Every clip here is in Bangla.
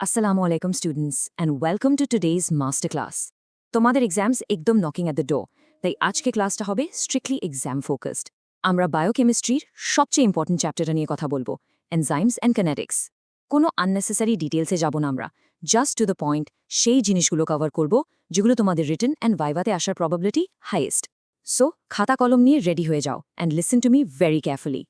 Assalamu alaikum students and welcome to today's masterclass. তোমাদের এক্সামস একদম নকিং অ্যাট দ্য ডোর, তাই আজকে ক্লাসটা হবে স্ট্রিক্টলি এক্সাম ফোকাসড। আমরা বায়োকেমিস্ট্রির সবচেয়ে ইম্পর্টেন্ট চ্যাপ্টারটা নিয়ে কথা বলবো, এনজাইমস অ্যান্ড কিনেটিক্স। কোনো আননেসেসারি ডিটেলসে যাব না আমরা, জাস্ট টু দ্য পয়েন্ট সেই জিনিসগুলো কভার করব যেগুলো তোমাদের রিটেন অ্যান্ড ভাইভাতে আসার প্রবাবিলিটি হাইয়েস্ট। সো খাতা কলম নিয়ে রেডি হয়ে যাও and listen to me very carefully.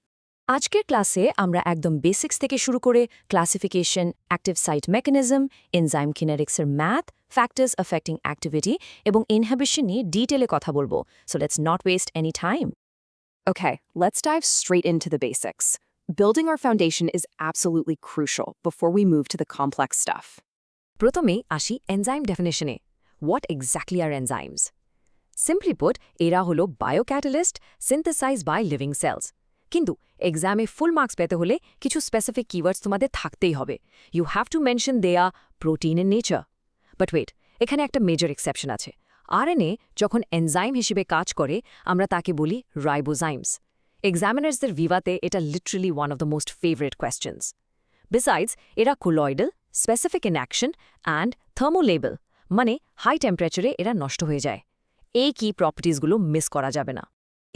আজকের ক্লাসে আমরা একদম বেসিক্স থেকে শুরু করে classification, active site mechanism, enzyme কিনেটিক্সের ম্যাথ, ফ্যাক্টরস অ্যাফেক্টিং অ্যাক্টিভিটি এবং ইনহিবিশন নিয়ে ডিটেলে কথা বলবো। So let's not waste any time. Okay, let's dive straight into the basics. Building our foundation is absolutely crucial before we move to the complex stuff. প্রথমেই আসি এনজাইম ডেফিনেশনে। What exactly are enzymes? Simply put, এরা হলো biocatalyst synthesize by living cells. কিন্তু এক্সামে ফুল মার্কস পেতে হলে কিছু স্পেসিফিক কিওয়ার্ডস তোমাদের থাকতেই হবে। You have to mention they are protein in nature. But wait, এখানে একটা মেজর এক্সেপশন আছে। আরএনএ যখন এনজাইম হিসেবে কাজ করে আমরা তাকে বলি রাইবোজাইমস। এক্সামিনার্সদের ভিভাতে এটা literally one of the most favourite questions. Besides, এরা colloidal, specific in action and thermolabile, মানে হাই টেম্পারেচারে এরা নষ্ট হয়ে যায়। এই কি প্রপার্টিসগুলো মিস করা যাবে না।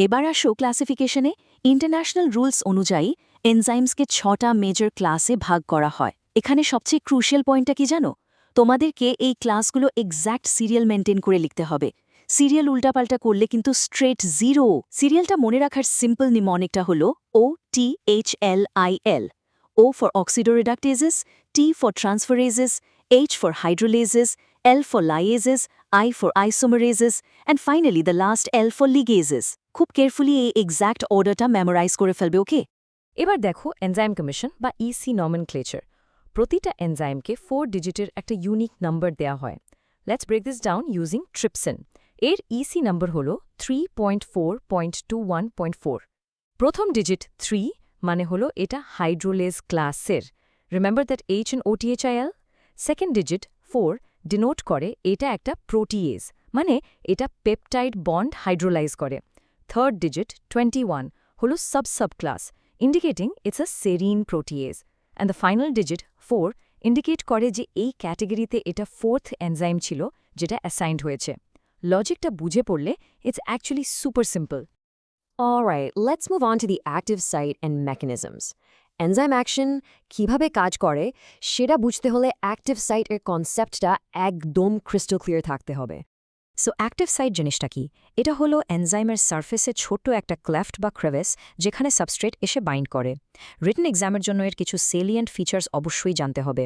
এবার আসো ক্লাসিফিকেশনে। ইন্টারন্যাশনাল রুলস অনুযায়ী এনজাইমসকে 6টা মেজর ক্লাসে ভাগ করা হয়। এখানে সবচেয়ে ক্রুশিয়াল পয়েন্টটা কি জানো? তোমাদেরকে এই ক্লাসগুলো এক্স্যাক্ট সিরিয়াল মেনটেন করে লিখতে হবে। সিরিয়াল উল্টাপাল্টা করলে কিন্তু স্ট্রেট জিরো। সিরিয়ালটা মনে রাখার সিম্পল নিমনিকটা হলো OTHLIL। O for oxidoreductases, T for transferases, H for hydrolases, L for liases, I for isomerases, and finally the last L for ligases. খুব কেয়ারফুলি এই এক্স্যাক্ট অর্ডারটা মেমোরাইজ করে ফেলবে, ওকে? এবার দেখো এনজাইম কমিশন বা ইসি নমেনক্লেচার। প্রতিটা এনজাইমকে 4 ডিজিটের একটা ইউনিক নাম্বার দেয়া হয়। Let's break this down using trypsin. এর ইসি নাম্বার হল 3.4.21.4। প্রথম ডিজিট 3 মানে হলো এটা হাইড্রোলেজ ক্লাসের। Remember that H and OTHIL? Second digit 4 denote করে এটা একটা প্রোটিয়েজ, মানে এটা পেপটাইড বন্ড হাইড্রোলাইজ করে। থার্ড ডিজিট 21 হলো sub class, indicating it's a serine protease. And the final digit 4 indicate করে যে এই ক্যাটেগরিতে এটা 4th এনজাইম ছিল যেটা অ্যাসাইন্ড হয়েছে। লজিকটা বুঝে পড়লে it's actually super simple. Alright, let's move on to the active site and mechanisms. Enzyme action কিভাবে কাজ করে সেটা বুঝতে হলে অ্যাক্টিভ সাইট এর কনসেপ্টটা একদম ক্রিস্টাল ক্লিয়ার থাকতে হবে। সো অ্যাক্টিভ সাইট জিনিসটা কি? এটা হলো এনজাইমের সারফেসে ছোট্ট একটা ক্লেফট বা ক্রেভেস যেখানে সাবস্ট্রেট এসে বাইন্ড করে। রিটেন এক্সামের জন্য এর কিছু সেলিয়েন্ট ফিচার্স অবশ্যই জানতে হবে।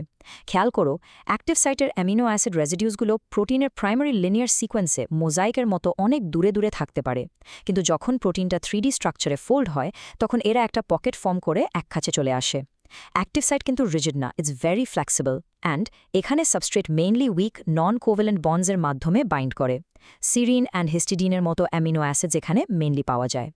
খেয়াল করো, অ্যাক্টিভ সাইটের অ্যামিনো অ্যাসিড রেজিডিউসগুলো প্রোটিনের প্রাইমারি লিনিয়ার সিকোয়েন্সে মোজাইকের মতো অনেক দূরে দূরে থাকতে পারে। কিন্তু যখন প্রোটিনটা 3D স্ট্রাকচারে ফোল্ড হয় তখন এরা একটা পকেট ফর্ম করে এক কাছে চলে আসে। অ্যাক্টিভ সাইট কিন্তু রিজিড না, ইটস ভেরি ফ্লেক্সিবল অ্যান্ড এখানে সাবস্ট্রেট মেইনলি উইক নন কোভ্যালেন্ট বন্ডসের মাধ্যমে বাইন্ড করে। সিরিন অ্যান্ড হিস্টিডিনের মতো অ্যামিনো অ্যাসিডস এখানে মেইনলি পাওয়া যায়।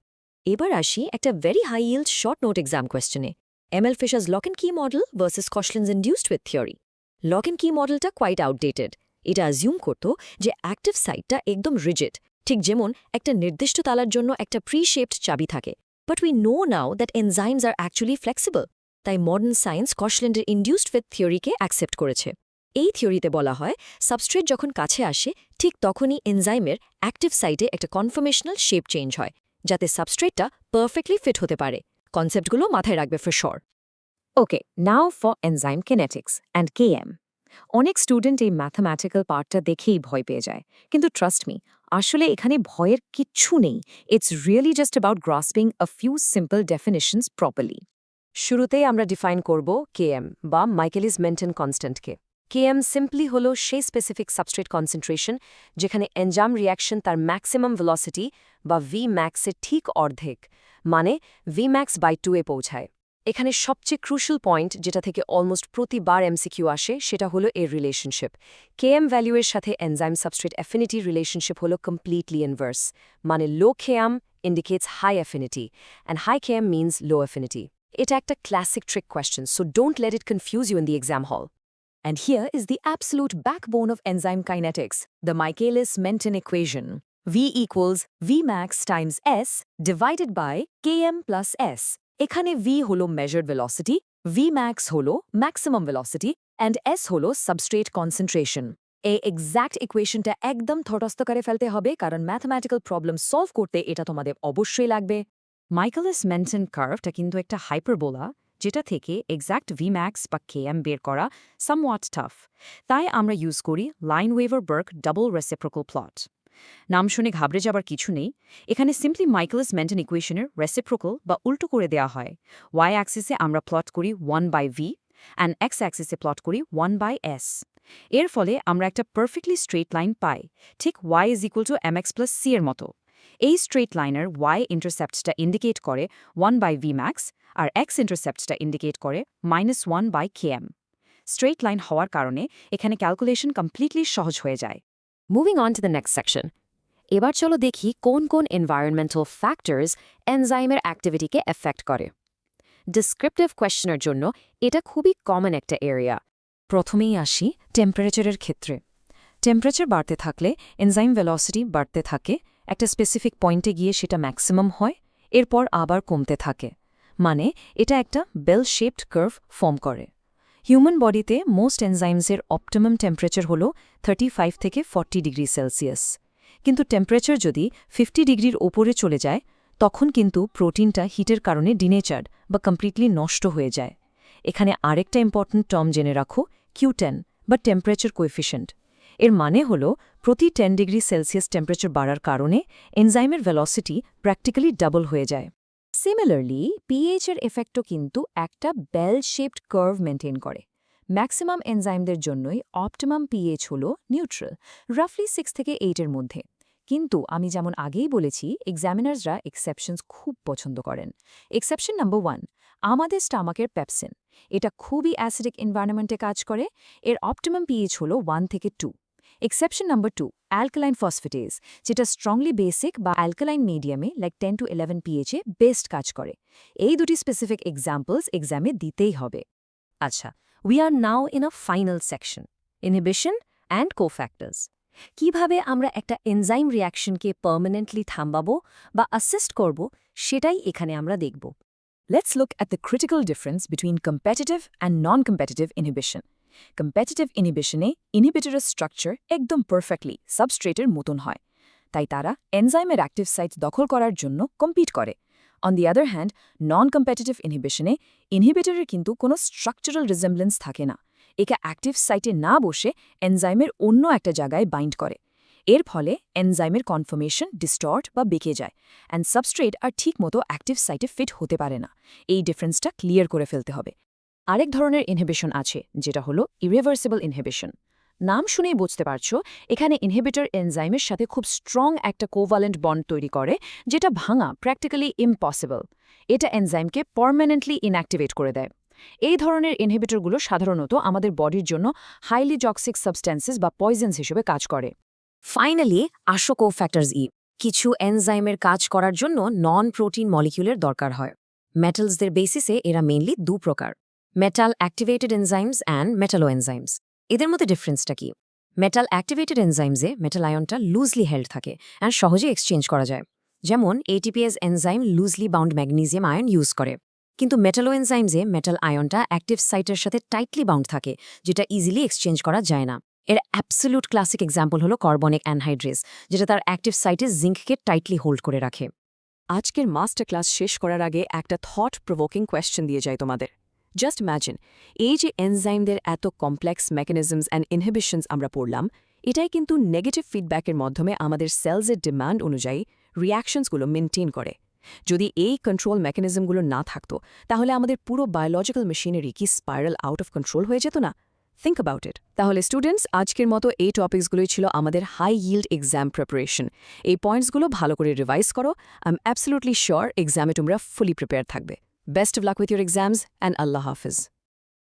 এবার আসি একটা very high yield short note exam কোয়েশ্চেনে। Emil Fischer's lock and key model versus Koshland's induced fit theory. Lock and key মডেলটা কোয়াইট আউটডেটেড। এটা অ্যাজিউম করত যে অ্যাক্টিভ সাইটটা একদম রিজিড, ঠিক যেমন একটা নির্দিষ্ট তালার জন্য একটা প্রি-শেপড চাবি থাকে। But we know now that enzymes are actually flexible. তাই মডার্ন সায়েন্স কশলিনের ইনডিউসড উইথ থিওরিকে অ্যাকসেপ্ট করেছে। এই থিওরিতে বলা হয় সাবস্ট্রেট যখন কাছে আসে ঠিক তখনই এনজাইমের অ্যাক্টিভ সাইটে একটা কনফর্মেশনাল শেপ চেঞ্জ হয়, যাতে সাবস্ট্রেটটা পারফেক্টলি ফিট হতে পারে। কনসেপ্টগুলো মাথায় রাখবে for sure. Okay, now for enzyme kinetics and KM। অনেক স্টুডেন্ট এই ম্যাথমেটিক্যাল পার্টটা দেখেই ভয় পেয়ে যায়, কিন্তু ট্রাস্ট মি, আসলে এখানে ভয়ের কিচ্ছু নেই। It's really just about grasping a few simple ডেফিনিশনস properly. শুরুতেই আমরা ডিফাইন করব KM বা মাইকেলিস মেন্টন কনস্ট্যান্টকে। KM সিম্পলি হলো সেই স্পেসিফিক সাবস্ট্রেট কনসেন্ট্রেশন যেখানে এনজাইম রিঅ্যাকশন তার ম্যাক্সিমাম ভেলোসিটি বা Vmax-এর ঠিক অর্ধেক, মানে Vmax/2 এ পৌঁছায়। এখানে সবচেয়ে ক্রুশাল পয়েন্ট যেটা থেকে অলমোস্ট প্রতিবার MCQ আসে সেটা হলো এর রিলেশনশিপ। KM ভ্যালুয়ের সাথে এনজাইম সাবস্ট্রেট অ্যাফিনিটি রিলেশনশিপ হলো কমপ্লিটলি ইনভার্স, মানে লো KM indicates high affinity and high KM means low affinity. এটা একটা classic trick question, so don't let it confuse you in the exam hall. And here is the absolute backbone of enzyme kinetics, the Michaelis-Menten equation. V equals Vmax times S divided by Km plus S. এখানে V হলো measured velocity, Vmax হলো maximum velocity, অ্যান্ড এস হলো সাবস্ট্রেট কনসেন্ট্রেশন। এই এক্স্যাক্ট ইকুয়েশনটা একদম তটস্থ করে ফেলতে হবে, কারণ ম্যাথমেটিক্যাল প্রবলেম সলভ করতে এটা তোমাদের অবশ্যই লাগবে। মাইকেলিস মেন্টন কার্ভটা কিন্তু একটা হাইপারবোলা, যেটা থেকে এক্স্যাক্ট ভিম্যাক্স বা কেএম বের করা সামওয়াট টাফ। তাই আমরা ইউজ করি লাইন-ওয়েভার-বার্গ ডাবল রেসিপ্রোকাল প্লট। নাম শুনে ঘাবড়ে যাবার কিছু নেই। এখানে সিম্পলি মাইকেলিস মেন্টন ইকুয়েশনের রেসিপ্রোকাল বা উল্টো করে দেওয়া হয়। ওয়াই অ্যাক্সিসে আমরা প্লট করি 1/v অ্যান্ড এক্স অ্যাক্সিসে প্লট করি 1/s। এর ফলে আমরা একটা পারফেক্টলি স্ট্রেট লাইন পাই, ঠিক y = mx + c এর মতো। এই স্ট্রেট লাইনের y ইন্টারসেপ্টটা ইন্ডিকেট করে 1/vmax আর x ইন্টারসেপ্টটা ইন্ডিকেট করে -1/km। স্ট্রেট লাইন হওয়ার কারণে এখানে ক্যালকুলেশন কমপ্লিটলি সহজ হয়ে যায়। Moving on to the next section. এবার চলো দেখি কোন কোন এনভায়রনমেন্টাল ফ্যাক্টরস এনজাইমের অ্যাক্টিভিটিকে এফেক্ট করে। ডিসক্রিপটিভ কোয়েশ্চেনের জন্য এটা খুবই কমন একটা এরিয়া। প্রথমেই আসি টেম্পারেচারের ক্ষেত্রে। টেম্পারেচার বাড়তে থাকলে এনজাইম ভেলোসিটি বাড়তে থাকে, একটা স্পেসিফিক পয়েন্টে গিয়ে সেটা ম্যাক্সিমাম হয়, এরপর আবার কমতে থাকে। মানে এটা একটা বেল শেপড কার্ভ ফর্ম করে। হিউম্যান বডিতে মোস্ট এনজাইমসের অপটিমাম টেম্পারেচার হল 35 থেকে 40 ডিগ্রি সেলসিয়াস। কিন্তু টেম্পারেচার যদি 50 ডিগ্রির ওপরে চলে যায়, তখন কিন্তু প্রোটিনটা হিটের কারণে ডিনেচার্ড বা কমপ্লিটলি নষ্ট হয়ে যায়। এখানে আরেকটা ইম্পর্ট্যান্ট টার্ম জেনে রাখো, Q10 বা টেম্পারেচার কোএফিশিয়েন্ট। এর মানে হল প্রতি 10 ডিগ্রি সেলসিয়াস টেম্পারেচার বাড়ার কারণে এনজাইমের ভেলোসিটি প্র্যাকটিক্যালি ডাবল হয়ে যায়। সিমিলারলি পিএইচের এফেক্টও কিন্তু একটা বেল শেপড কার্ভ মেনটেন করে। ম্যাক্সিমাম এনজাইমদের জন্যই অপটিমাম পিএইচ হল নিউট্রাল, রাফলি 6 থেকে 8 এর মধ্যে। কিন্তু আমি যেমন আগেই বলেছি, এক্সামিনার্সরা এক্সেপশনস খুব পছন্দ করেন। এক্সেপশন নাম্বার 1, আমাদের স্টামাকের পেপসিন। এটা খুবই অ্যাসিডিক এনভায়রনমেন্টে কাজ করে। এর অপটিমাম পিএইচ হল 1 থেকে 2। এক্সেপশন নাম্বার 2, অ্যালকালাইন ফসফেটেজ, যেটা স্ট্রংলি বেসিক বা অ্যালকালাইন মিডিয়ামে লাইক 10 to 11 পিএইচে বেস্ট কাজ করে। এই দুটি স্পেসিফিক এক্সাম্পলস এক্সামে দিতেই হবে। আচ্ছা, we are now in a final section, inhibition and cofactors. কিভাবে আমরা একটা এনজাইম রিঅ্যাকশনকে পার্মানেন্টলি থামাবো বা অ্যাসিস্ট করব, সেটাই এখানে আমরা দেখব। Let's look at the critical difference between competitive and non-competitive inhibition. Competitive inhibition-এ ইনহিবিটরের স্ট্রাকচার একদম পারফেক্টলি সাবস্ট্রেটের মতন হয়, তাই তারা এনজাইমের অ্যাক্টিভ সাইটস দখল করার জন্য কম্পিট করে। অন দি আদার হ্যান্ড, নন-কম্পিটিটিভ ইনহিবিশনে ইনহিবিটরের কিন্তু কোনো স্ট্রাকচারাল রিজেম্বলেন্স থাকে না। একে অ্যাক্টিভ সাইটে না বসে এনজাইমের অন্য একটা জায়গায় বাইন্ড করে। এর ফলে এনজাইমের কনফর্মেশন ডিস্টর্ট বা বেঁকে যায়, অ্যান্ড সাবস্ট্রেট আর ঠিকমতো অ্যাক্টিভ সাইটে ফিট হতে পারে না। এই ডিফারেন্সটা ক্লিয়ার করে ফেলতে হবে। আরেক ধরনের ইনহিবিশন আছে, যেটা হলো ইরিভার্সিবল ইনহিবিশন। নাম শুনেই বুঝতে পারছো, এখানে ইনহিবিটর এনজাইমের সাথে খুব স্ট্রং একটা কোভ্যালেন্ট বন্ড তৈরি করে, যেটা ভাঙা প্র্যাকটিক্যালি ইম্পসিবল। এটা এনজাইমকে পার্মানেন্টলি ইনঅ্যাক্টিভেট করে দেয়। এই ধরনের ইনহিবিটরগুলো সাধারণত আমাদের বডির জন্য হাইলি টক্সিক সাবস্ট্যান্সেস বা পয়জনস হিসেবে কাজ করে। ফাইনালি আসো কোফ্যাক্টরস ই। কিছু এনজাইমের কাজ করার জন্য নন প্রোটিন মলিকিউলের দরকার হয়। মেটালসদের বেসিসে এরা মেইনলি দু প্রকার, metal activated enzymes and metalloenzymes. এদের মধ্যে ডিফারেন্সটা কি? মেটাল অ্যাক্টিভেটেড এনজাইমসে মেটাল আয়নটা লুজলি হেল্ড থাকে অ্যান্ড সহজে এক্সচেঞ্জ করা যায়। যেমন ATPase enzyme loosely bound magnesium ion use করে। কিন্তু মেটালো এনজাইমসে মেটাল আয়নটা অ্যাক্টিভ সাইটের সাথে টাইটলি বাউন্ড থাকে, যেটা ইজিলি এক্সচেঞ্জ করা যায় না। এর অ্যাবসলিউট ক্লাসিক এক্সাম্পল হলো কার্বনিক অ্যানহাইড্রেস, যেটা তার অ্যাক্টিভ সাইটে জিঙ্ককে টাইটলি হোল্ড করে রাখে। আজকের মাস্টার ক্লাস শেষ করার আগে একটা থট প্রভোকিং কোয়েশ্চেন দিয়ে যায় তোমাদের। জাস্ট ইম্যাজিন, এই যে এনজাইমদের এত কমপ্লেক্স মেকানিজমস অ্যান্ড ইনহিবিশনস আমরা পড়লাম, এটাই কিন্তু নেগেটিভ ফিডব্যাকের মাধ্যমে আমাদের সেলসের ডিমান্ড অনুযায়ী রিঅ্যাকশনসগুলো মেনটেন করে। যদি এই কন্ট্রোল মেকানিজমগুলো না থাকতো, তাহলে আমাদের পুরো বায়োলজিক্যাল মেশিনারি কি স্পাইরাল আউট অফ কন্ট্রোল হয়ে যেত না? Think about it. তাহলে স্টুডেন্টস, আজকের মতো এই টপিকসগুলোই ছিল আমাদের হাই yield এক্সাম প্রিপারেশন। এই পয়েন্টসগুলো ভালো করে রিভাইজ করো। আই এম অ্যাবসলিউটলি শিওর এক্সামে তোমরা ফুলি প্রিপেয়ার থাকবে। Best of luck with your exams and Allah Hafiz.